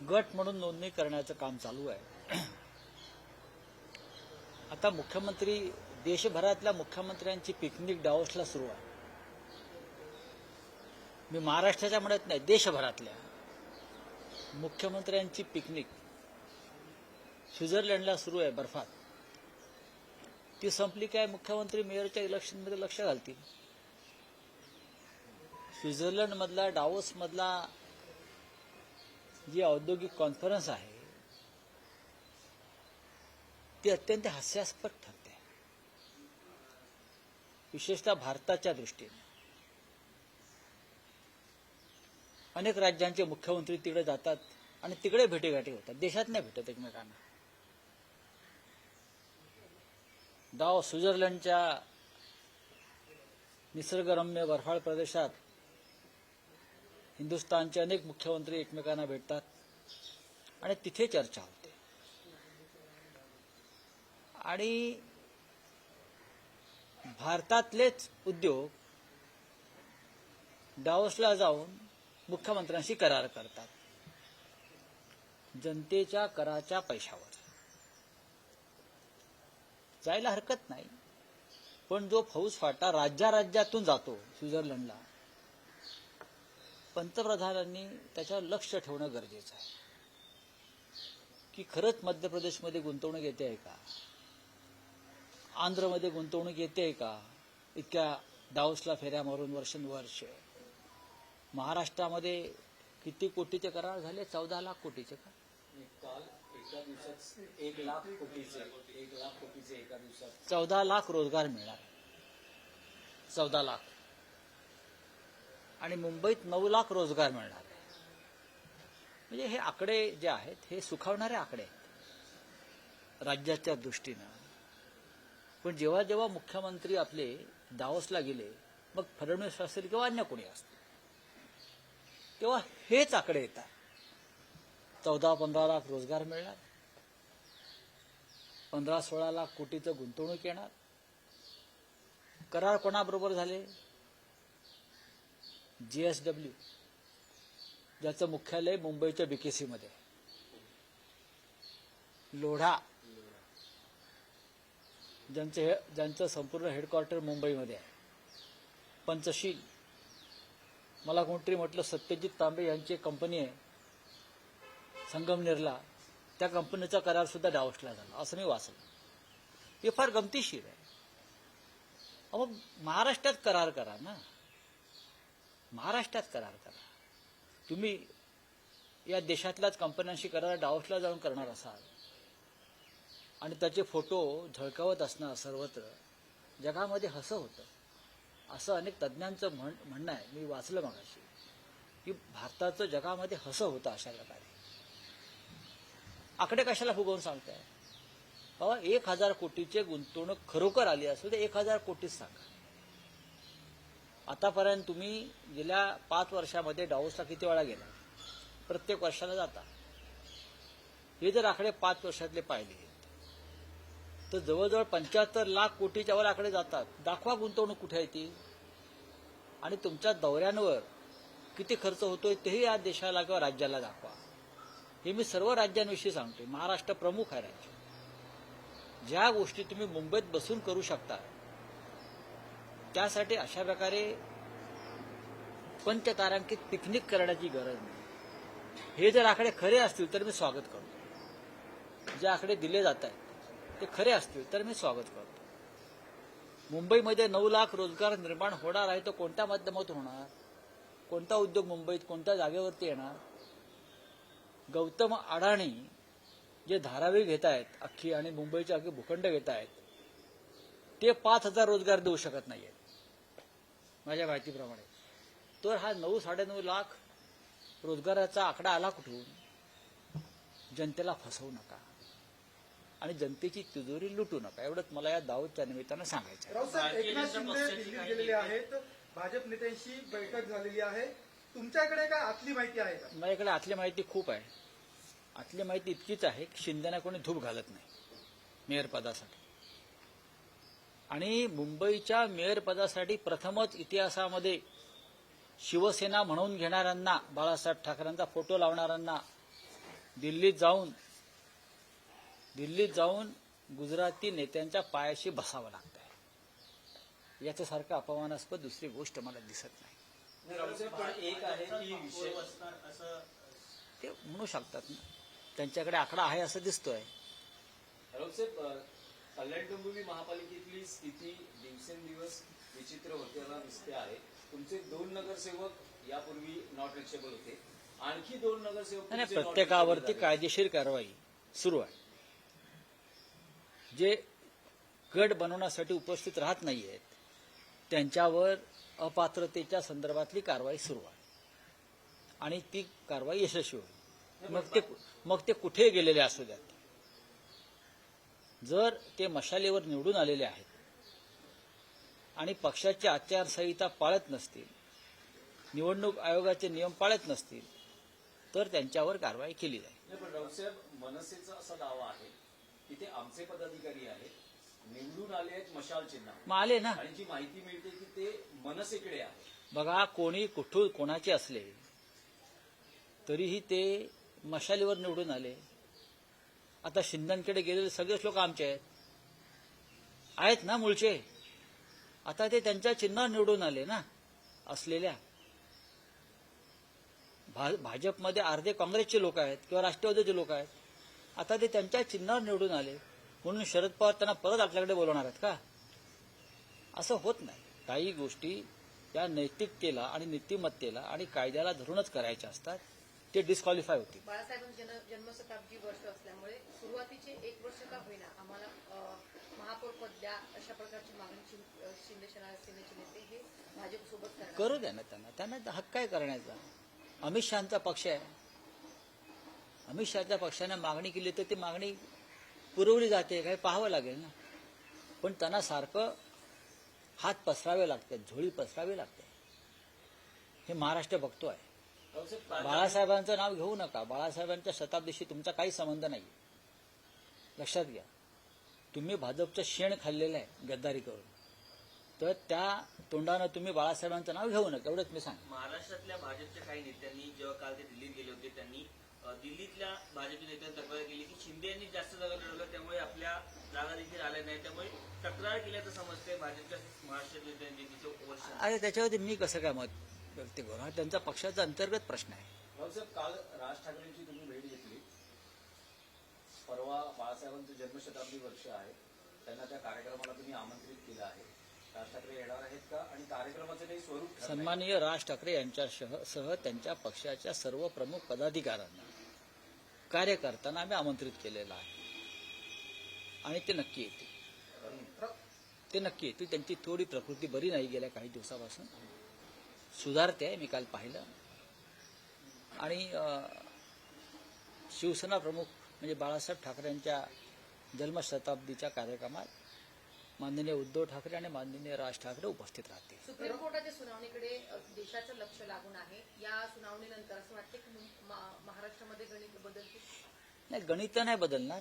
गट म्हणून नोंदणी करण्याचं काम चालू आहे। आता मुख्यमंत्री देशभरातल्या मुख्यमंत्र्यांची पिकनिक डावोसला सुरू आहे। मी महाराष्ट्राच्या म्हणत नाही, देशभरातल्या मुख्यमंत्र्यांची पिकनिक स्वित्झर्लंडला सुरू आहे बर्फात। ती संपली काय मुख्यमंत्री मेयरच्या इलेक्शनमध्ये लक्ष घालतील। स्वित्झर्लंड मधला डावोस मधला जी औद्योगिक कॉन्फरन्स आहे ती अत्यंत हास्यास्पद ठरते, विशेषतः भारताच्या दृष्टीने। अनेक राज्यांचे मुख्यमंत्री तिकडे जातात आणि तिकडे भेटीगाठी होतात, देशात नाही भेटत एकमेकांना। डावोस स्वित्झर्लंडच्या निसर्गरम्य बर्फाळ प्रदेशात हिंदुस्थानचे अनेक मुख्यमंत्री एकमेकांना भेटतात आणि तिथे चर्चा होते। आणि भारतातलेच उद्योग डावोसला जाऊन मुख्यमंत्र्यांशी करार करतात, जनतेच्या कराच्या पैशावर। जायला हरकत नाही, पण जो फौजफाटा राज्यातून जातो स्वित्झर्लंडला, पंतप्रधानांनी त्याच्यावर लक्ष ठेवणं गरजेचं आहे की खरंच मध्य प्रदेशमध्ये गुंतवणूक येते आहे का, आंध्रमध्ये गुंतवणूक येते आहे का, इतक्या डावोसला फेऱ्या मारून वर्षानुवर्ष। महाराष्ट्रामध्ये किती कोटीचे करार झाले? 14 लाख कोटीचे का? काल एका दिवसात 1 लाख कोटीचे एका दिवसात 14 लाख रोजगार मिळणार, 14 लाख। आणि मुंबईत 9 लाख रोजगार मिळणार आहे। म्हणजे हे आकडे जे आहेत हे सुखावणारे आकडे आहेत राज्याच्या दृष्टीनं। पण जेव्हा जेव्हा मुख्यमंत्री आपले डावोसला गेले, मग फडणवीस असेल किंवा अन्य कोणी असतील, तेव्हा हेच आकडे येतात। 14-15 लाख रोजगार मिळणार, 15-16 लाख कोटीचं गुंतवणूक येणार। करार कोणाबरोबर झाले? GSW, ज्याचं मुख्यालय मुंबईच्या BKC मध्ये, लोढा ज्यांचं संपूर्ण हेडक्वार्टर मुंबईमध्ये आहे, पंचशील। मला कोणतरी म्हटलं सत्यजित तांबे यांची एक कंपनी आहे संगमनेरला, त्या कंपनीचा करार सुद्धा डावोसला झाला, असं मी वाचलं। हे फार गमतीशीर आहे। अहो, महाराष्ट्रात करार करा ना, महाराष्ट्रात करार करा। तुम्ही या देशातल्याच कंपन्यांशी करार डावोसला जाऊन करणार असाल आणि त्याचे फोटो झळकावत असणार सर्वत्र, जगामध्ये हसं होतं। असं अनेक तज्ज्ञांचं म्हणणं आहे, मी वाचलं मगाशी, की भारताचं जगामध्ये हसं होतं अशा प्रकारे। आकडे कशाला फुगवून सांगताय? बाबा 1000 कोटीचे गुंतवणूक खरोखर आली असेल तर 1000 कोटीच सांगा। आतापर्यंत तुम्ही गेल्या 5 वर्षामध्ये डावोसला किती वेळा गेला? प्रत्येक वर्षाला जाता। हे जर आकडे 5 वर्षातले पाहिले तर जवळजवळ 75 लाख कोटीच्या वर आकडे जातात। दाखवा गुंतवणूक कुठे आहे ती, आणि तुमच्या दौऱ्यांवर किती खर्च होतोय तेही या देशाला किंवा राज्याला दाखवा। हे मी सर्व राज्यांविषयी सांगतोय, महाराष्ट्र प्रमुख आहे राज्य। ज्या गोष्टी तुम्ही मुंबईत बसून करू शकता त्यासाठी अशा प्रकारे पंचतारांकित पिकनिक करण्याची गरज नाही। हे जर आकडे खरे असतील तर मी स्वागत करतो, जे आकडे दिले जात आहेत ते खरे असतील तर मी स्वागत करतो। मुंबईमध्ये 9 लाख रोजगार निर्माण होणार आहे, तर कोणत्या माध्यमातून होणार? कोणता उद्योग मुंबईत कोणत्या जागेवरती येणार? गौतम अडाणी जे धारावी घेत आहेत अख्खी आणि मुंबईचे अख्खे भूखंड घेत आहेत, ते 5000 रोजगार देऊ शकत नाहीयेत माझ्या माहितीप्रमाणे। तर हा 9-9.5 लाख रोजगाराचा आकडा आला कुठून? जनतेला फसवू नका आणि जनतेची तिजोरी लुटू नका, एवढंच मला या दावोसच्या निमित्तानं सांगायचं आहे। रावसाहेब, एकनाथ शिंदे दिल्लीत गेलेले आहेत, भाजप नेत्यांशी बैठक झालेली आहे, तुमच्याकडे काय आतली माहिती आहे का? माझ्याकडे आतली माहिती खूप आहे। आतली माहिती इतकीच आहे की शिंदेना कोणी धूप घालत नाही मेयर पदासाठी, आणि मुंबईच्या मेयर पदासाठी प्रथमच इतिहासामध्ये शिवसेना म्हणून घेणाऱ्यांना, बाळासाहेब ठाकरेंचा फोटो लावणाऱ्यांना दिल्लीत जाऊन गुजराती नेत्यांच्या पायाशी बसावं लागतंय. याच्यासारखं अपमानास्पद दुसरी गोष्ट मला दिसत नाही. राऊत साहेब, पण एक आहे की विषय ते म्हणू शकतात ना, त्यांच्याकडे आकडा आहे असं दिसतोय. राऊत साहेब, कल्याण डोंबिवली महापालिकेतली स्थिती दिवसेंदिवस विचित्र होताना दिसते आहे. तुमचे 2 नगरसेवक यापूर्वी नॉट रिचेबल होते, आणखी 2 नगरसेवक आणि तुमचे not प्रत्येकावरती reachable झाले. कायदेशीर कारवाई सुरू आहे. जे गट बनवण्यासाठी उपस्थित राहत नाहीयेत त्यांच्यावर अपात्रतेच्या संदर्भातली कारवाई सुरू आहे आणि ती कारवाई यशस्वी होईल. मग ते कुठे गेलेले असू द्यात. जर ते मशालीवर निवडून आलेले आहेत आणि पक्षाची आचारसंहिता पाळत नसतील, निवडणूक आयोगाचे नियम पाळत नसतील, तर त्यांच्यावर कारवाई केली जाईल. नाही, पण राऊत साहेब, मनसेचा असा दावा आहे की ते आमचे पदाधिकारी आहेत, निवडून आले आहेत मशाल चिन्ह, मग आले ना. आणि जी माहिती मिळते की ते मनसेकडे आहे. बघा, कोणी कुठून कोणाचे असले तरीही ते मशालीवर निवडून आले. आता शिंदेकडे गेलेले सगळेच लोक आमचे आहेत ना, मूळचे. आता ते त्यांच्या चिन्हावर निवडून आले ना असलेल्या. भाजपमध्ये अर्धे काँग्रेसचे लोक आहेत किंवा राष्ट्रवादीचे लोक आहेत. आता ते त्यांच्या चिन्हावर निवडून आले म्हणून शरद पवार त्यांना परत आपल्याकडे बोलवणार आहेत का? असं होत नाही. काही गोष्टी या नैतिकतेला आणि नीतिमत्तेला आणि कायद्याला धरूनच करायच्या असतात. ते डिस्क्वालिफाय होतील. बाळासाहेबांची जन्मशताब्दी वर्ष असल्यामुळे सुरुवातीचे 1 वर्ष का होईना आम्हाला महापौर पद द्या अशा प्रकारची मागणी सेनेचे नेते हे भाजपसोबत करणार. करू द्या ना त्यांना हक्क आहे करण्याचा. अमित शहाचा पक्ष आहे. अमित शहाच्या पक्षाने मागणी केली तर ती मागणी पुरवली जाते, काही पाहावं लागेल ना. पण त्यांना सारखं हात पसरावे लागतात, झोळी पसरावी लागते. हे महाराष्ट्र बघतो आहे. राऊत साहेब, बाळासाहेबांचं नाव घेऊ नका. बाळासाहेबांच्या शताब्दीशी तुमचा काही संबंध नाही. लक्षात घ्या. तुम्ही भाजपचं शेण खाल्लेलं आहे गद्दारी करून, तर त्या तोंडानं तुम्ही बाळासाहेबांचं नाव घेऊ नका, एवढंच मी सांग. महाराष्ट्रातल्या भाजपच्या काही नेत्यांनी जेव्हा काल ते दिल्लीत गेले होते त्यांनी दिल्लीतल्या भाजपच्या नेत्यांनी तक्रार केली की शिंदे यांनी जास्त जागा लढवल्या त्यामुळे आपल्या जागा देखील आल्या नाही, त्यामुळे तक्रार केल्याचं समजतंय भाजपच्या महाराष्ट्र नेत्यांनी तिथं वर्ष. अरे त्याच्यावरती मी कसं काय मत व्यक्त करू? हा त्यांचा पक्षाचा अंतर्गत प्रश्न आहे. राऊत साहेब, काल राज ठाकरेंची तुम्ही भेट घेतली. परवा बाळासाहेबांचं जन्मशताब्दी वर्ष आहे, त्यांना त्या कार्यक्रमाला तुम्ही आमंत्रित केलं आहे. राज ठाकरे येणार आहेत का, आणि कार्यक्रमाचं काही स्वरूप ठरलंय? सन्माननीय राज ठाकरे यांच्यासह त्यांच्या पक्षाच्या सर्व प्रमुख पदाधिकाऱ्यांना, कार्यकर्त्यांना आम्ही आमंत्रित केलेलं आहे आणि ते नक्की येतील. त्यांची थोडी प्रकृती बरी नाही गेल्या काही दिवसापासून, सुधारते आहे, मी काल पाहिलं. आणि शिवसेना प्रमुख म्हणजे बाळासाहेब ठाकरेंच्या जन्मशताब्दीच्या कार्यक्रमात माननीय उद्धव ठाकरे आणि माननीय राज ठाकरे उपस्थित राहतील. सुप्रीम कोर्टाच्या सुनावणीकडे देशाचं लक्ष लागून आहे. या सुनावणीनंतर असं वाटतं की महाराष्ट्रामध्ये गणित बदलतील. नाही, गणित नाही बदलणार,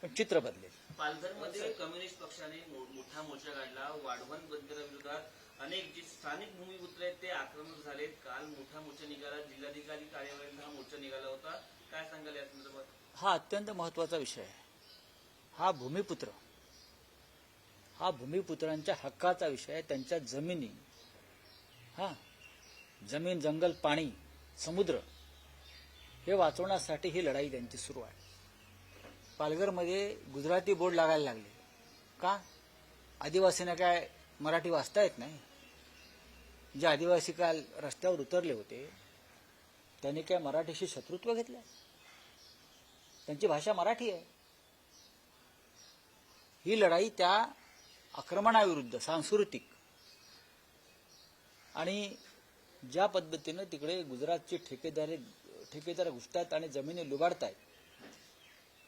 पण चित्र बदलेल. पालघरमध्ये कम्युनिस्ट पक्षाने मोठा मोर्चा काढला. वाढवण बंदराविरोधात अनेक जे स्थानिक भूमिपुत्र आहेत ते आक्रमक झालेत. काल मोठा मोर्चा निघाला, जिल्हाधिकारी कार्यालयात हा मोर्चा निघाला होता. काय सांगाल या संदर्भात? हा अत्यंत महत्वाचा विषय आहे. हा भूमिपुत्रांच्या हक्काचा विषय आहे. त्यांच्या जमिनी, जमीन, जंगल, पाणी, समुद्र हे वाचवण्यासाठी ही लढाई त्यांची सुरू आहे. पालघरमध्ये गुजराती बोर्ड लागायला लागले का? आदिवासींना काय मराठी वाचता येत नाही? जे आदिवासी काल रस्त्यावर उतरले होते त्यांनी काय मराठीशी शत्रुत्व घेतलं? त्यांची भाषा मराठी आहे. ही लढाई त्या आक्रमणाविरुद्ध सांस्कृतिक आणि ज्या पद्धतीनं तिकडे गुजरातचे ठेकेदार घुसतात आणि जमिनी लुबाडतायत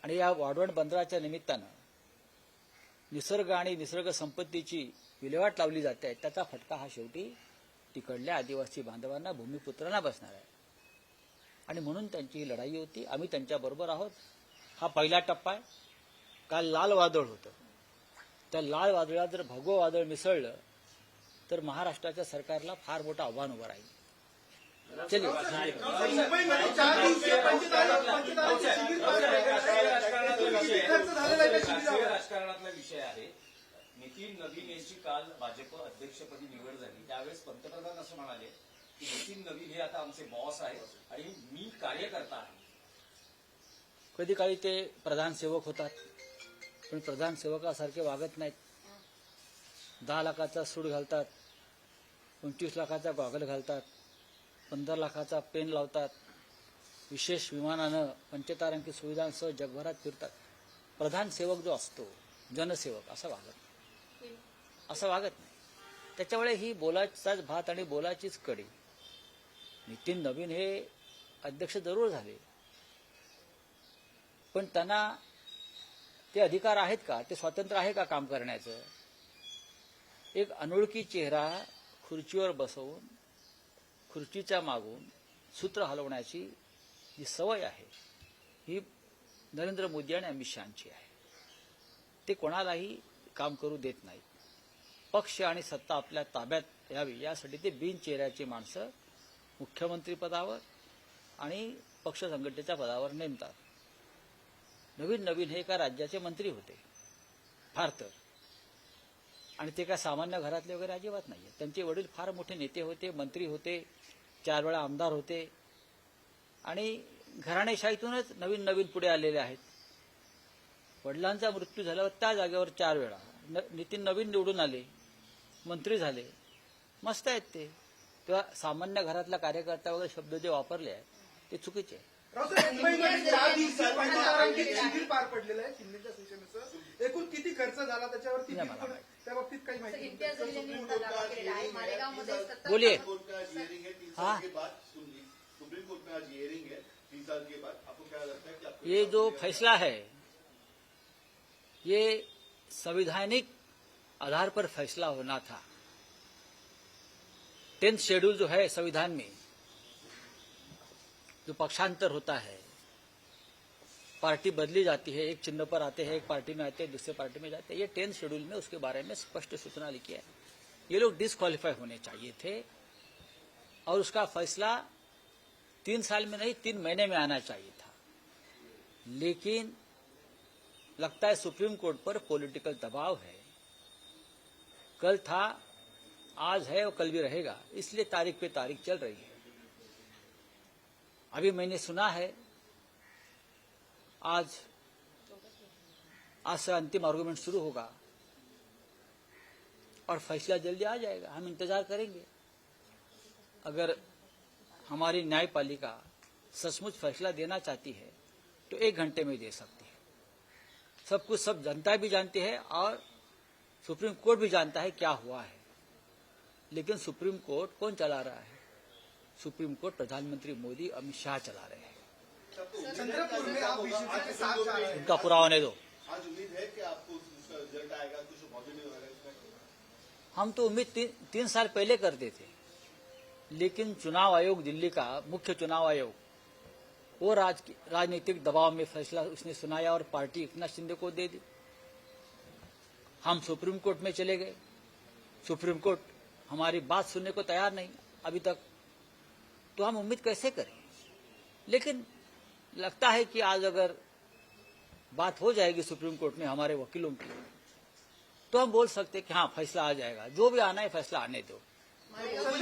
आणि या वाढवण बंदराच्या निमित्तानं निसर्ग आणि निसर्ग संपत्तीची विल्हेवाट लावली जाते, त्याचा फटका हा शेवटी तिकडल्या आदिवासी बांधवांना, भूमिपुत्रांना बसणार आहे. आणि म्हणून त्यांची ही लढाई होती. आम्ही त्यांच्याबरोबर आहोत. हा पहिला टप्पा आहे. काल लाल वादळ होतं. त्या लाल वादळात जर भगवं वादळ मिसळलं तर महाराष्ट्राच्या सरकारला फार मोठं आव्हान उभं राहील. चलिए मुंबईमध्ये 4 दिवसीय पंचतारांकित शिबिर पार पडलेलं आहे. किती खर्च झालेला आहे त्या शिबिरावर? राजकारणातला विषय आहे. नितीन नवीन यांची काल भाजप अध्यक्षपदी निवड झाली. त्यावेळेस पंतप्रधान असं म्हणाले की नितीन नवीन हे आता आमचे बॉस आहेत आणि मी कार्यकर्ता आहे. कधी काळी ते प्रधान सेवक होतात, पण प्रधान सेवकासारखे वागत नाहीत. 10 लाखाचा सूट घालतात, 25 लाखाचा गॉगल घालतात, 15 लाखाचा पेन लावतात, विशेष विमानानं पंचतारांकित सुविधांसह जगभरात फिरतात. प्रधान सेवक जो असतो, जनसेवक, असं वागत नाही. त्याच्यामुळे ही बोलाचाच भात आणि बोलाचीच कडी. नितीन नवीन हे अध्यक्ष जरूर झाले, पण त्यांना ते अधिकार आहेत का, ते स्वातंत्र्य आहे का काम करण्याचं? एक अनोळखी चेहरा खुर्चीवर बसवून खुर्चीच्या मागून सूत्र हलवण्याची जी सवय आहे ही नरेंद्र मोदी आणि अमित शहाची आहे. ते कोणालाही काम करू देत नाहीत. पक्ष आणि सत्ता आपल्या ताब्यात यावी यासाठी ते बिनचेहऱ्याची माणसं मुख्यमंत्रीपदावर आणि पक्ष संघटनेच्या पदावर नेमतात. नवीन हे एका राज्याचे मंत्री होते फार तर, आणि ते काय सामान्य घरातले वगैरे अजिबात नाही. त्यांचे वडील फार मोठे नेते होते, मंत्री होते, 4 वेळा आमदार होते आणि घराणेशाहीतूनच नवीन पुढे आलेले आहेत. वडिलांचा मृत्यू झाल्यावर त्या जागेवर 4 वेळा नितीन नवीन निवडून आले, मंत्री झाले. मस्त आहेत ते. तेव्हा सामान्य घरातला कार्यकर्ता वगैरे शब्द जे वापरले आहेत ते चुकीचे आहे. रावसाहेब, मुंबईमध्ये 4 दिवसीय पंचतारांकित शिबिर पार पडलेलं आहे शिंदेच्या शिवसेनेचं. एकूण किती खर्च झाला त्याच्यावरती नाही, मला त्या बाबतीत काही माहिती इम्तियाज जलील यांनी दावा केलेला आहे. मालेगावमध्ये सतत बोलिए. हाँ, हाँ, सुप्रीम कोर्ट में आज हियरिंग है 3 साल के बाद. आपको क्या लगता है कि आपको ये जो फैसला है ये संवैधानिक आधार पर फैसला होना था. 10th शेड्यूल जो है संविधान में, जो पक्षांतर होता है, पार्टी बदली जाती है, एक चिन्ह पर आते हैं, एक पार्टी में आते हैं, दूसरे पार्टी में जाते हैं, ये 10th शेड्यूल में उसके बारे में स्पष्ट सूचना लिखी है. ये लोग डिस्क्वालीफाई होने चाहिए थे और उसका फैसला 3 साल में नहीं 3 महीने में आना चाहिए था. लेकिन लगता है सुप्रीम कोर्ट पर पॉलिटिकल दबाव है. कल था, आज है और कल भी रहेगा, इसलिए तारीख पे तारीख चल रही है. अभी मैंने सुना है आज से अंतिम आर्गुमेंट शुरू होगा और फैसला जल्दी आ जाएगा. हम इंतजार करेंगे. अगर हमारी न्यायपालिका सचमुच फैसला देना चाहती है तो 1 घंटे में दे सकती है. सब कुछ सब जनता भी जानती है और सुप्रीम कोर्ट भी जानता है क्या हुआ है. लेकिन सुप्रीम कोर्ट कौन चला रहा है? सुप्रीम कोर्ट प्रधानमंत्री मोदी, अमित शाह चला रहे हैं. चंद्रपुर में आप बीजेपी के साथ जा रहे हैं. उनका पूरा होने दो. आज उम्मीद है कि आपको उसका रिजल्ट आएगा, कुछ पॉजिटिव आएगा इसमें? हम तो उम्मीद 3 साल पहले करते थे, लेकिन चुनाव आयोग, दिल्ली का मुख्य चुनाव आयोग, वो राजनीतिक दबाव में फैसला उसने सुनाया और पार्टी एकनाथ शिंदे को दे दी. हम सुप्रीम कोर्ट में चले गए. सुप्रीम कोर्ट हमारी बात सुनने को तैयार नहीं अभी तक, तो हम उम्मीद कैसे करें? लेकिन लगता है कि आज अगर बात हो जाएगी सुप्रीम कोर्ट में हमारे वकीलों की, तो हम बोल सकते हैं कि हाँ फैसला आ जाएगा. जो भी आना है फैसला आने दो. मालेगाव